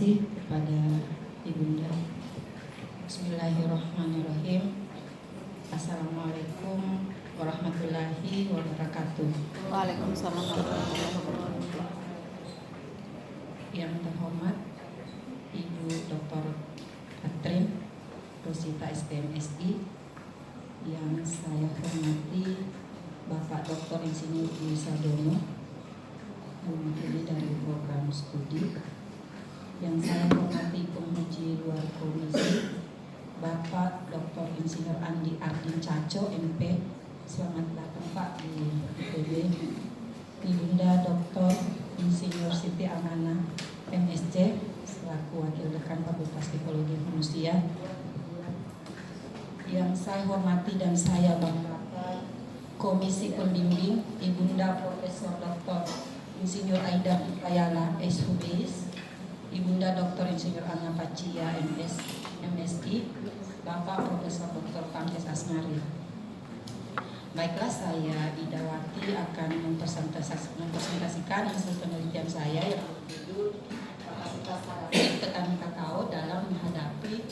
kasih kepada Ibunda. Bismillahirrahmanirrahim. Assalamualaikum warahmatullahi wabarakatuh. Waalaikumsalam warahmatullahi wabarakatuh. Yang terhormat Ibu Dr. Katrin Rosita STMSI, yang saya hormati Bapak Dr. Insinyur Dwi Sardono, mewakili dari program studi, yang saya hormati penguji luar komisi Bapak Dr. Insinyur Andi Ardin Caco MP, selamat datang Pak di IPB. Ibunda Dr. Insinyur Siti Amanah MSc selaku Wakil Dekan Fakultas Psikologi Manusia, yang saya hormati dan saya banggakan Komisi Pembimbing Ibunda Profesor Dr. Insinyur Aida Fitrayana SHubis, Ibunda Dr. Insinyur Anna Pacia MSI, Bapak Profesor Dr. Pangkes Asmari. Baiklah, saya Idawati akan mempresentasikan hasil penelitian saya yang berjudul Kapasitas Petani Kakao dalam Menghadapi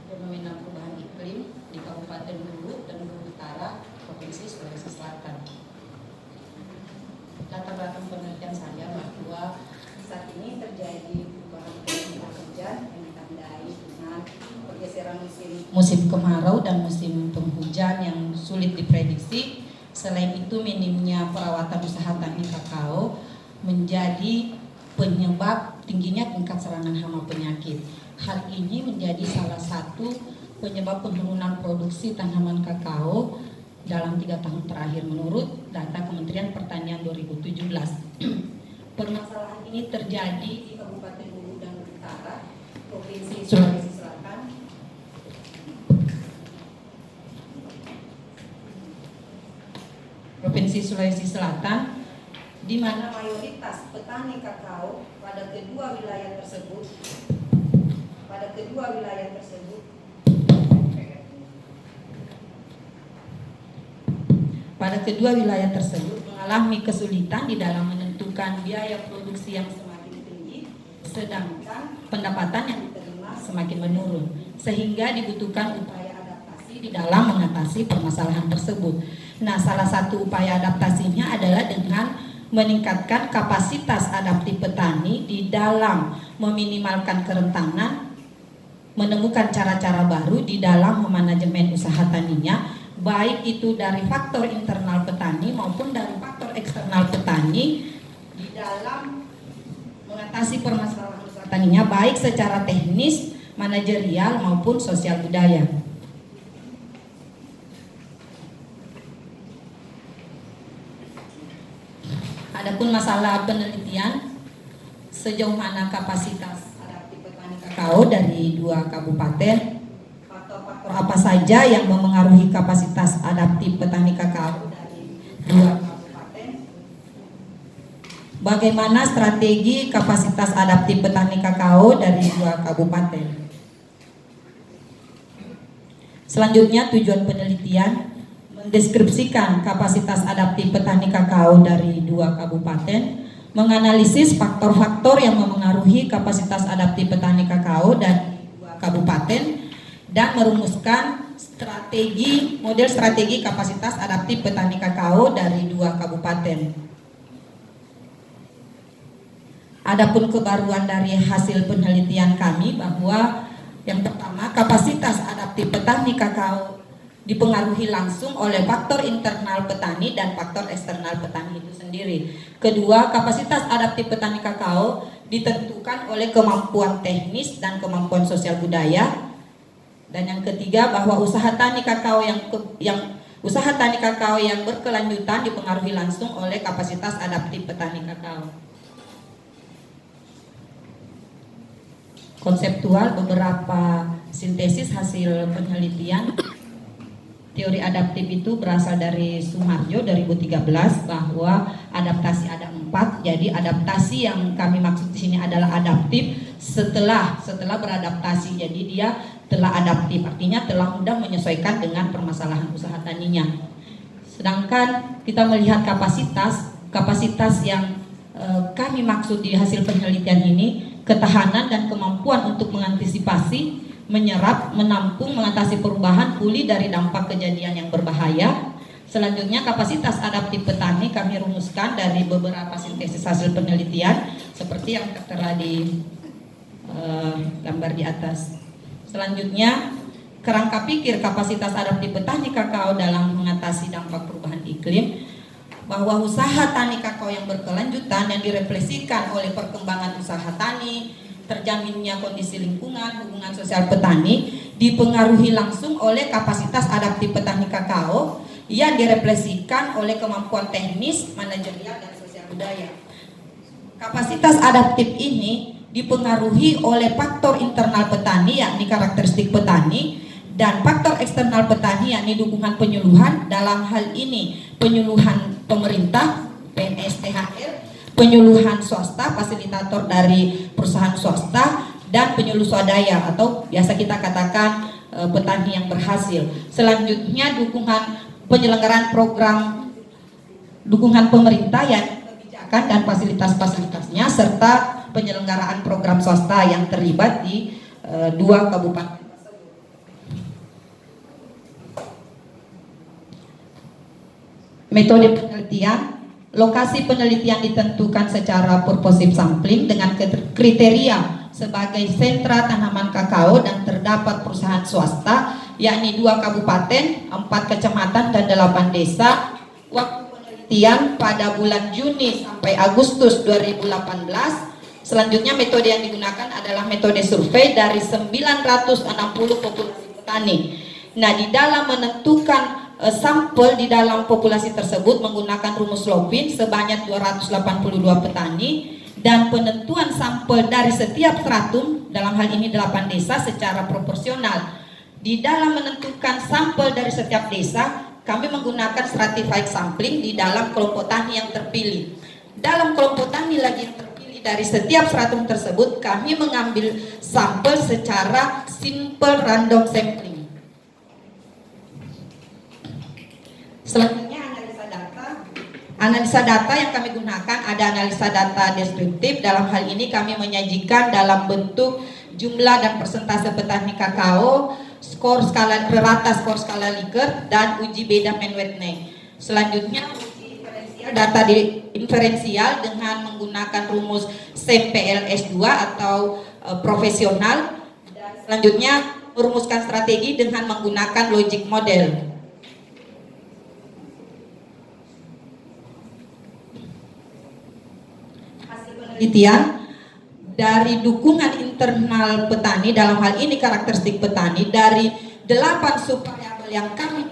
Fenomena Perubahan Iklim di Kabupaten Belu dan Belu Utara, Provinsi Sulawesi Selatan. Latar belakang penelitian saya bahwa saat ini terjadi perubahan iklim hujan yang ditandai dengan pergeseran musim kemarau dan musim penghujan yang sulit diprediksi. Selain itu, minimnya perawatan usaha tani kakao menjadi penyebab tingginya tingkat serangan hama penyakit. Hal ini menjadi salah satu penyebab penurunan produksi tanaman kakao dalam 3 tahun terakhir menurut data Kementerian Pertanian 2017. Permasalahan ini terjadi di Kabupaten Belu dan Belu Utara, Provinsi Sulawesi Selatan. Provinsi Sulawesi Selatan, di mana mayoritas petani kakao pada kedua wilayah tersebut mengalami kesulitan di dalam menentukan biaya produksi yang semakin tinggi, sedangkan pendapatan yang diterima semakin menurun, sehingga dibutuhkan upaya adaptasi di dalam mengatasi permasalahan tersebut. Nah, salah satu upaya adaptasinya adalah dengan meningkatkan kapasitas adaptif petani di dalam meminimalkan kerentanan, menemukan cara-cara baru di dalam memanajemen usaha taninya, baik itu dari faktor internal petani maupun dari faktor eksternal petani di dalam mengatasi permasalahan usaha taninya, baik secara teknis, manajerial maupun sosial budaya. Adapun masalah penelitian, sejauh mana kapasitas adaptif petani kakao dari 2 kabupaten, faktor-faktor apa saja yang memengaruhi kapasitas adaptif petani kakao dari 2 kabupaten, bagaimana strategi kapasitas adaptif petani kakao dari 2 kabupaten. Selanjutnya, tujuan penelitian mendeskripsikan kapasitas adaptif petani kakao dari 2 kabupaten, menganalisis faktor-faktor yang memengaruhi kapasitas adaptif petani kakao dari 2 kabupaten, dan merumuskan model strategi kapasitas adaptif petani kakao dari 2 kabupaten. Adapun kebaruan dari hasil penelitian kami bahwa yang pertama, kapasitas adaptif petani kakao dipengaruhi langsung oleh faktor internal petani dan faktor eksternal petani itu sendiri. Kedua, kapasitas adaptif petani kakao ditentukan oleh kemampuan teknis dan kemampuan sosial budaya. Dan yang ketiga, bahwa usaha tani kakao yang berkelanjutan dipengaruhi langsung oleh kapasitas adaptif petani kakao. Konseptual, beberapa sintesis hasil penelitian. Teori adaptif itu berasal dari Sumarjo 2013, bahwa adaptasi ada 4. Jadi adaptasi yang kami maksud di sini adalah adaptif setelah beradaptasi. Jadi dia telah adaptif, artinya telah mudah menyesuaikan dengan permasalahan usaha taninya. Sedangkan kita melihat kapasitas yang kami maksud di hasil penelitian ini ketahanan dan kemampuan untuk mengantisipasi, menyerap, menampung, mengatasi perubahan, pulih dari dampak kejadian yang berbahaya. Selanjutnya, kapasitas adaptif petani kami rumuskan dari beberapa sintesis hasil penelitian seperti yang tertera di gambar di atas. Selanjutnya, kerangka pikir kapasitas adaptif petani kakao dalam mengatasi dampak perubahan iklim, bahwa usaha tani kakao yang berkelanjutan yang direfleksikan oleh perkembangan usaha tani, terjaminnya kondisi lingkungan, hubungan sosial petani dipengaruhi langsung oleh kapasitas adaptif petani kakao yang direfleksikan oleh kemampuan teknis, manajerial, dan sosial budaya. Kapasitas adaptif ini dipengaruhi oleh faktor internal petani yakni karakteristik petani dan faktor eksternal petani yakni dukungan penyuluhan, dalam hal ini penyuluhan pemerintah, PNS, THR, penyuluhan swasta, fasilitator dari perusahaan swasta, dan penyuluh swadaya atau biasa kita katakan petani yang berhasil. Selanjutnya, dukungan penyelenggaraan program dukungan pemerintah yang kebijakan dan fasilitas-fasilitasnya serta penyelenggaraan program swasta yang terlibat di 2 kabupaten. Metode penelitian, lokasi penelitian ditentukan secara purposive sampling dengan kriteria sebagai sentra tanaman kakao dan terdapat perusahaan swasta yakni 2 kabupaten, 4 kecamatan, dan 8 desa. Waktu penelitian pada bulan Juni sampai Agustus 2018. Selanjutnya, metode yang digunakan adalah metode survei dari 960 populasi petani. Nah, di dalam menentukan sampel di dalam populasi tersebut menggunakan rumus Lopin sebanyak 282 petani, dan penentuan sampel dari setiap stratum, dalam hal ini 8 desa, secara proporsional. Di dalam menentukan sampel dari setiap desa, kami menggunakan stratified sampling di dalam kelompok tani yang terpilih. Dalam kelompok tani lagi yang terpilih dari setiap stratum tersebut, kami mengambil sampel secara simple random sampling. Selanjutnya, analisa data. Analisa data yang kami gunakan ada analisa data deskriptif. Dalam hal ini kami menyajikan dalam bentuk jumlah dan persentase petani kakao, skor skala rata, skor skala Likert, dan uji beda Mann-Whitney. Selanjutnya, uji inferensial, data inferensial dengan menggunakan rumus SEM-PLS2 atau profesional. Dan selanjutnya, merumuskan strategi dengan menggunakan logic model. Penelitian dari dukungan internal petani, dalam hal ini karakteristik petani, dari 8 subvariabel yang kami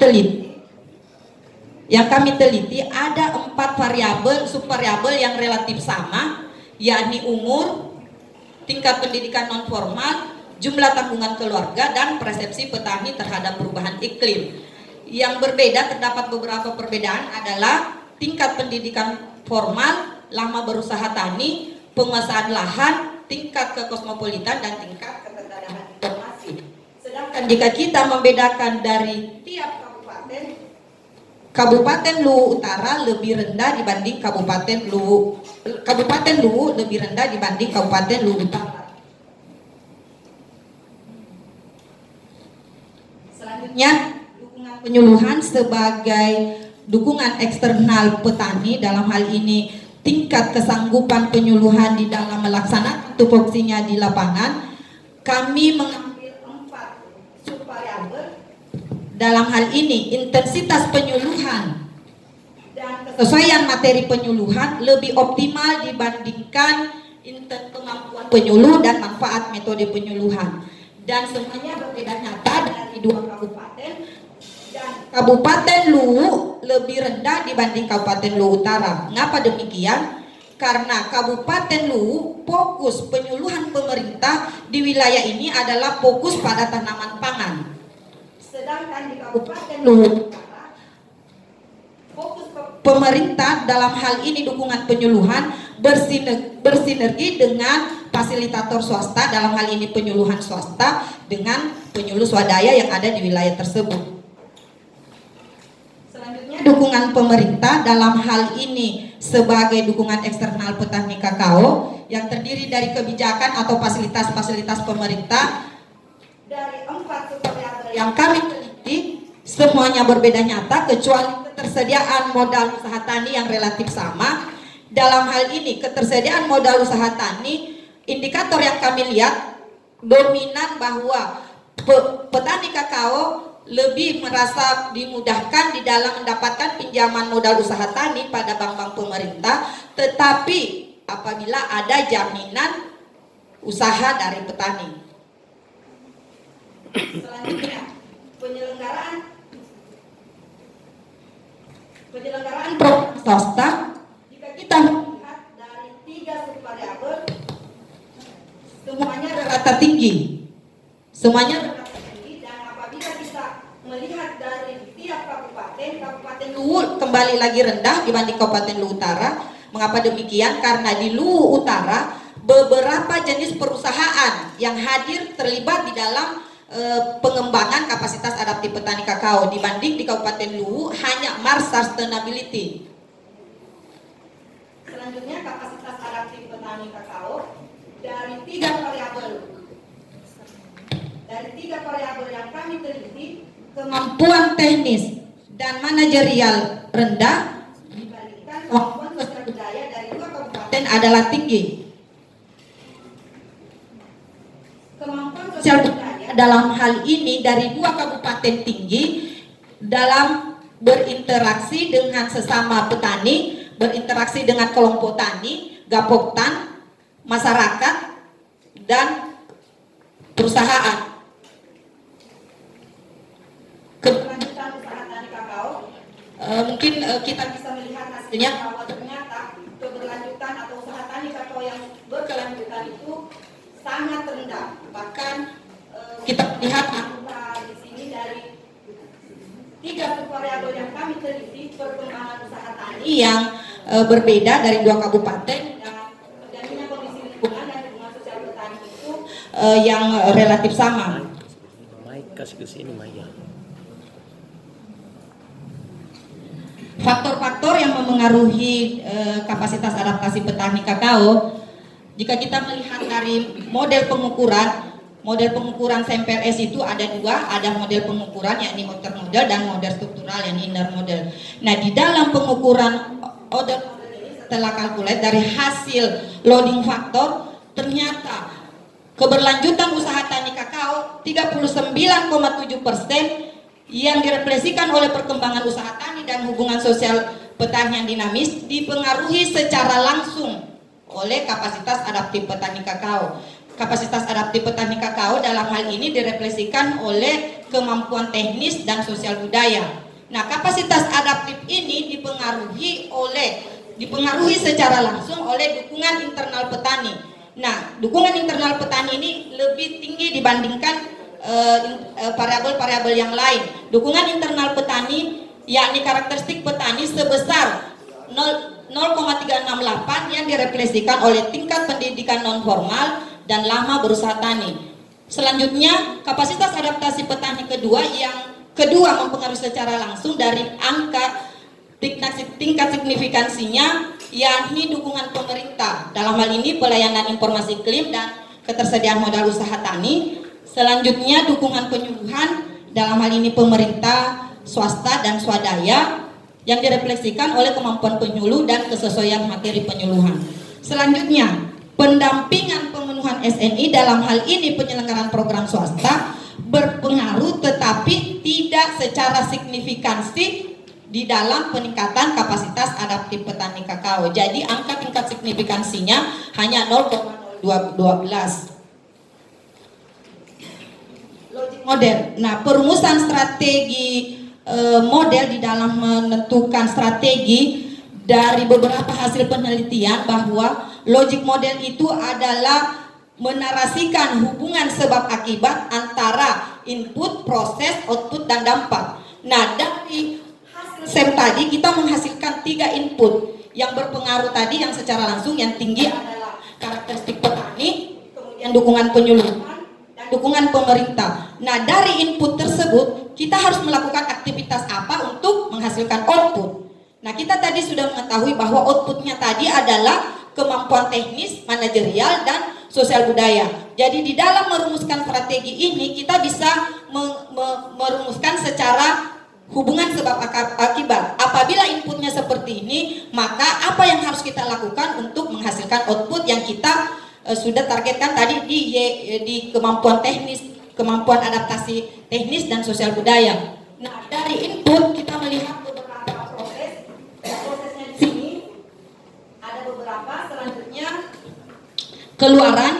teliti ada 4 variabel subvariabel yang relatif sama, yakni umur, tingkat pendidikan non formal, jumlah tanggungan keluarga, dan persepsi petani terhadap perubahan iklim. Yang berbeda, terdapat beberapa perbedaan adalah tingkat pendidikan formal, lama berusaha tani, penguasaan lahan, tingkat kekosmopolitan, dan tingkat ketersediaan informasi. Sedangkan jika kita membedakan dari tiap kabupaten, Kabupaten Luwu Utara lebih rendah dibanding Kabupaten Luwu lebih rendah dibanding Kabupaten Luwu Utara. Selanjutnya, dukungan penyuluhan sebagai dukungan eksternal petani, dalam hal ini tingkat kesanggupan penyuluhan di dalam melaksanakan tupoksinya di lapangan. Kami mengambil 4 subvariabel, dalam hal ini intensitas penyuluhan dan kesesuaian materi penyuluhan lebih optimal dibandingkan kemampuan penyuluh dan manfaat metode penyuluhan, dan semuanya berbeda nyata dari 2 kabupaten. Dan Kabupaten Luwu lebih rendah dibanding Kabupaten Luwu Utara. Mengapa demikian? Karena Kabupaten Luwu fokus penyuluhan pemerintah di wilayah ini adalah fokus pada tanaman pangan. Sedangkan di Kabupaten Luwu Utara fokus pemerintah dalam hal ini dukungan penyuluhan bersinergi dengan fasilitator swasta, dalam hal ini penyuluhan swasta dengan penyuluh swadaya yang ada di wilayah tersebut. Dukungan pemerintah dalam hal ini sebagai dukungan eksternal petani kakao yang terdiri dari kebijakan atau fasilitas-fasilitas pemerintah. Dari 4 variabel yang kami teliti, semuanya berbeda nyata kecuali ketersediaan modal usaha tani yang relatif sama. Dalam hal ini ketersediaan modal usaha tani, indikator yang kami lihat dominan bahwa petani kakao lebih merasa dimudahkan di dalam mendapatkan pinjaman modal usaha tani pada bank-bank pemerintah, tetapi apabila ada jaminan usaha dari petani. Selanjutnya, penyelenggaraan program swasta. Jika kita melihat dari 3 subvariabel, semuanya rata tinggi. Dan apabila kita melihat dari tiap Kabupaten Luwu kembali lagi rendah dibanding Kabupaten Luwu Utara. Mengapa demikian? Karena di Luwu Utara beberapa jenis perusahaan yang hadir terlibat di dalam pengembangan kapasitas adaptif petani kakao, dibanding di Kabupaten Luwu hanya Mars Sustainability. Selanjutnya, kapasitas adaptif petani kakao dari 3 variabel yang kami teliti, kemampuan teknis dan manajerial rendah dibandingkan kemampuan sosial budaya dari 2 kabupaten adalah tinggi. Kemampuan sosial budaya dalam hal ini dari 2 kabupaten tinggi dalam berinteraksi dengan sesama petani, berinteraksi dengan kelompok tani, gapoktan, masyarakat, dan perusahaan. Keberlanjutan usaha tani kakao, mungkin kita bisa melihat hasilnya bahwa ternyata keberlanjutan atau usaha tani kakao yang berkelanjutan itu sangat rendah. Bahkan kita melihat angka di sini dari 3 subvariabel yang kami teliti, perkembangan usaha tani yang berbeda dari 2 kabupaten dan jaminan kondisi lingkungan dan dukungan sosial petani itu yang relatif sama. Kasih ke sini Maya. Faktor-faktor yang memengaruhi kapasitas adaptasi petani kakao, jika kita melihat dari model pengukuran SMPRS itu ada 2, ada model pengukuran yakni outer model dan model struktural yakni inner model. Nah, di dalam pengukuran outer model ini setelah kalkulasi dari hasil loading faktor, ternyata keberlanjutan usaha tani kakao 39,7% yang direfleksikan oleh perkembangan usaha tani dan hubungan sosial petani yang dinamis dipengaruhi secara langsung oleh kapasitas adaptif petani kakao. Kapasitas adaptif petani kakao dalam hal ini direfleksikan oleh kemampuan teknis dan sosial budaya. Nah, kapasitas adaptif ini dipengaruhi secara langsung oleh dukungan internal petani. Nah, dukungan internal petani ini lebih tinggi dibandingkan variabel-variabel yang lain. Dukungan internal petani yakni karakteristik petani sebesar 0,368 yang direfleksikan oleh tingkat pendidikan non formal dan lama berusaha tani. Selanjutnya, kapasitas adaptasi petani yang kedua mempengaruhi secara langsung dari angka tingkat signifikansinya yakni dukungan pemerintah. Dalam hal ini pelayanan informasi iklim dan ketersediaan modal usaha tani. Selanjutnya, dukungan penyuluhan, dalam hal ini pemerintah, swasta, dan swadaya yang direfleksikan oleh kemampuan penyuluh dan kesesuaian materi penyuluhan. Selanjutnya, pendampingan pemenuhan SNI, dalam hal ini penyelenggaraan program swasta berpengaruh tetapi tidak secara signifikansi di dalam peningkatan kapasitas adaptif petani kakao. Jadi angka tingkat signifikansinya hanya 0,12. Logic model. Nah, perumusan strategi model di dalam menentukan strategi dari beberapa hasil penelitian bahwa logic model itu adalah menarasikan hubungan sebab akibat antara input, proses, output, dan dampak. Nah, dari hasil SEM tadi kita menghasilkan 3 input yang berpengaruh tadi, yang secara langsung yang tinggi adalah karakteristik petani, kemudian dukungan penyuluhan, dan dukungan pemerintah. Nah, dari input tersebut kita harus melakukan aktivitas apa untuk menghasilkan output. Nah, kita tadi sudah mengetahui bahwa outputnya tadi adalah kemampuan teknis, manajerial, dan sosial budaya. Jadi di dalam merumuskan strategi ini kita bisa merumuskan secara hubungan sebab akibat. Apabila inputnya seperti ini, maka apa yang harus kita lakukan untuk menghasilkan output yang kita sudah targetkan tadi di kemampuan teknis, kemampuan adaptasi teknis dan sosial budaya. Nah, dari input kita melihat beberapa proses. Prosesnya di sini ada beberapa. Selanjutnya keluaran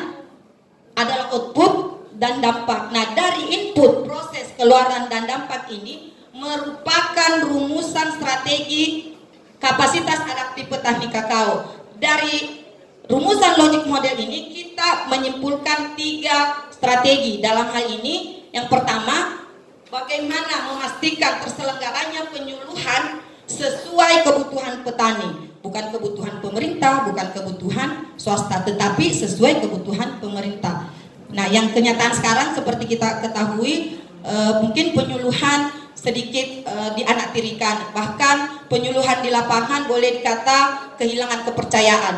adalah output dan dampak. Nah, dari input, proses, keluaran dan dampak ini merupakan rumusan strategi kapasitas adaptif petani kakao. Dari rumusan logic model ini kita menyimpulkan 3 strategi. Dalam hal ini, yang pertama, bagaimana memastikan terselenggaranya penyuluhan sesuai kebutuhan petani, bukan kebutuhan pemerintah, bukan kebutuhan swasta, tetapi sesuai kebutuhan pemerintah. Nah, yang kenyataan sekarang seperti kita ketahui, mungkin penyuluhan sedikit dianaktirikan, bahkan penyuluhan di lapangan boleh dikata kehilangan kepercayaan,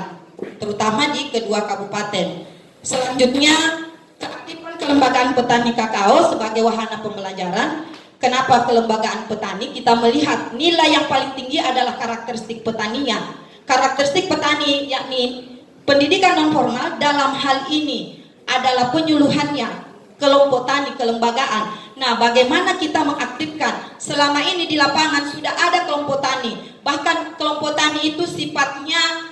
terutama di kedua kabupaten. Selanjutnya, keaktifan kelembagaan petani kakao sebagai wahana pembelajaran. Kenapa kelembagaan petani? Kita melihat nilai yang paling tinggi adalah karakteristik petaninya. Karakteristik petani yakni pendidikan non formal dalam hal ini adalah penyuluhannya, kelompok tani, kelembagaan. Nah, bagaimana kita mengaktifkan? Selama ini di lapangan sudah ada kelompok tani, bahkan kelompok tani itu sifatnya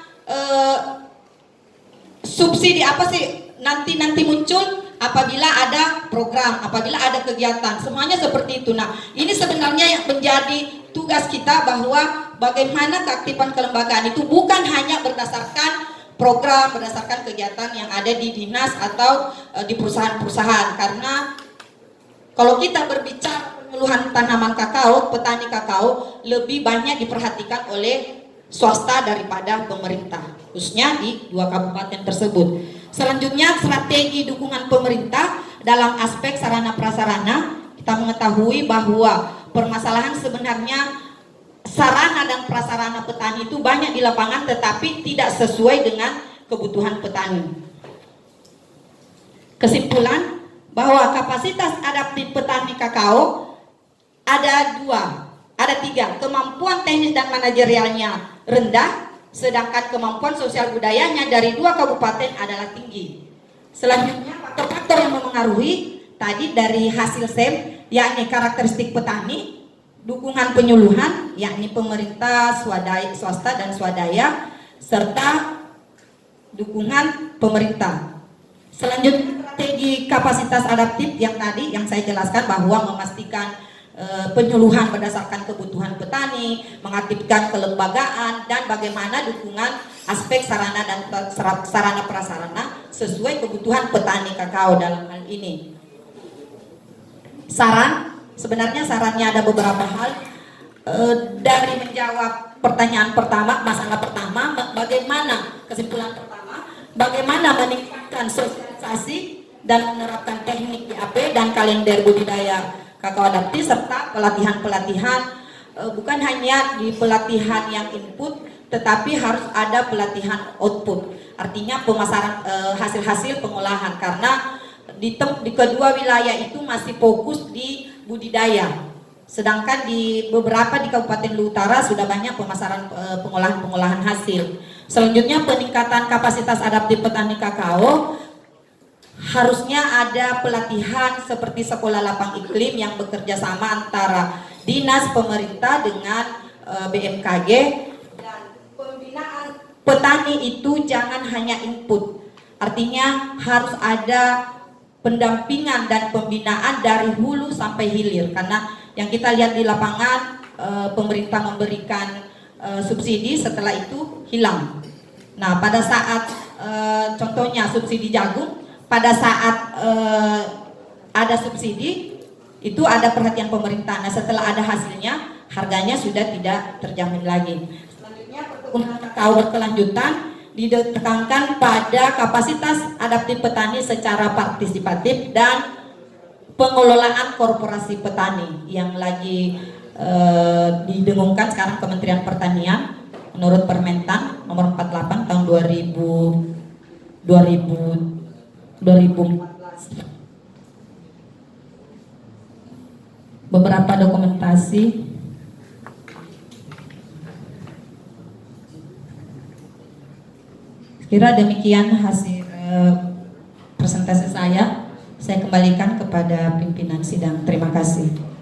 subsidi apa sih? Nanti muncul apabila ada program, apabila ada kegiatan, semuanya seperti itu. Nah, ini sebenarnya yang menjadi tugas kita, bahwa bagaimana keaktifan kelembagaan itu bukan hanya berdasarkan program, berdasarkan kegiatan yang ada di dinas atau di perusahaan-perusahaan. Karena kalau kita berbicara penyuluhan tanaman kakao, petani kakao lebih banyak diperhatikan oleh swasta daripada pemerintah, khususnya di 2 kabupaten tersebut. Selanjutnya, strategi dukungan pemerintah dalam aspek sarana prasarana. Kita mengetahui bahwa permasalahan sebenarnya sarana dan prasarana petani itu banyak di lapangan, tetapi tidak sesuai dengan kebutuhan petani. Kesimpulan bahwa kapasitas adaptif petani kakao ada 3. Kemampuan teknis dan manajerialnya rendah, sedangkan kemampuan sosial budayanya dari 2 kabupaten adalah tinggi. Selanjutnya, faktor-faktor yang memengaruhi tadi dari hasil SEM, yakni karakteristik petani, dukungan penyuluhan, yakni pemerintah, swasta dan swadaya, serta dukungan pemerintah. Selanjutnya, strategi kapasitas adaptif yang tadi yang saya jelaskan, bahwa memastikan penyuluhan berdasarkan kebutuhan petani, mengaktifkan kelembagaan, dan bagaimana dukungan aspek sarana dan sarana prasarana sesuai kebutuhan petani kakao dalam hal ini. Sebenarnya sarannya ada beberapa hal. Dari menjawab pertanyaan pertama, masalah pertama, bagaimana kesimpulan pertama, bagaimana meningkatkan sosialisasi dan menerapkan teknik DAP dan kalender budidaya kakao adaptif, serta pelatihan-pelatihan, bukan hanya di pelatihan yang input, tetapi harus ada pelatihan output, artinya pemasaran hasil-hasil pengolahan, karena di kedua wilayah itu masih fokus di budidaya, sedangkan di beberapa di Kabupaten Luwu Utara sudah banyak pemasaran pengolahan hasil. Selanjutnya, peningkatan kapasitas adaptif petani kakao. Harusnya ada pelatihan seperti sekolah lapang iklim yang bekerja sama antara dinas pemerintah dengan BMKG, dan pembinaan petani itu jangan hanya input, artinya harus ada pendampingan dan pembinaan dari hulu sampai hilir, karena yang kita lihat di lapangan pemerintah memberikan subsidi, setelah itu hilang. Nah, pada saat contohnya subsidi jagung, pada saat ada subsidi itu ada perhatian pemerintah. Nah, setelah ada hasilnya, harganya sudah tidak terjamin lagi. Selanjutnya, perkebunan kakao berkelanjutan ditekankan pada kapasitas adaptif petani secara partisipatif dan pengelolaan korporasi petani yang lagi didengungkan sekarang Kementerian Pertanian menurut Permentan nomor 48 tahun 2014. Beberapa dokumentasi. Kira demikian hasil presentasi saya. Saya kembalikan kepada pimpinan sidang. Terima kasih.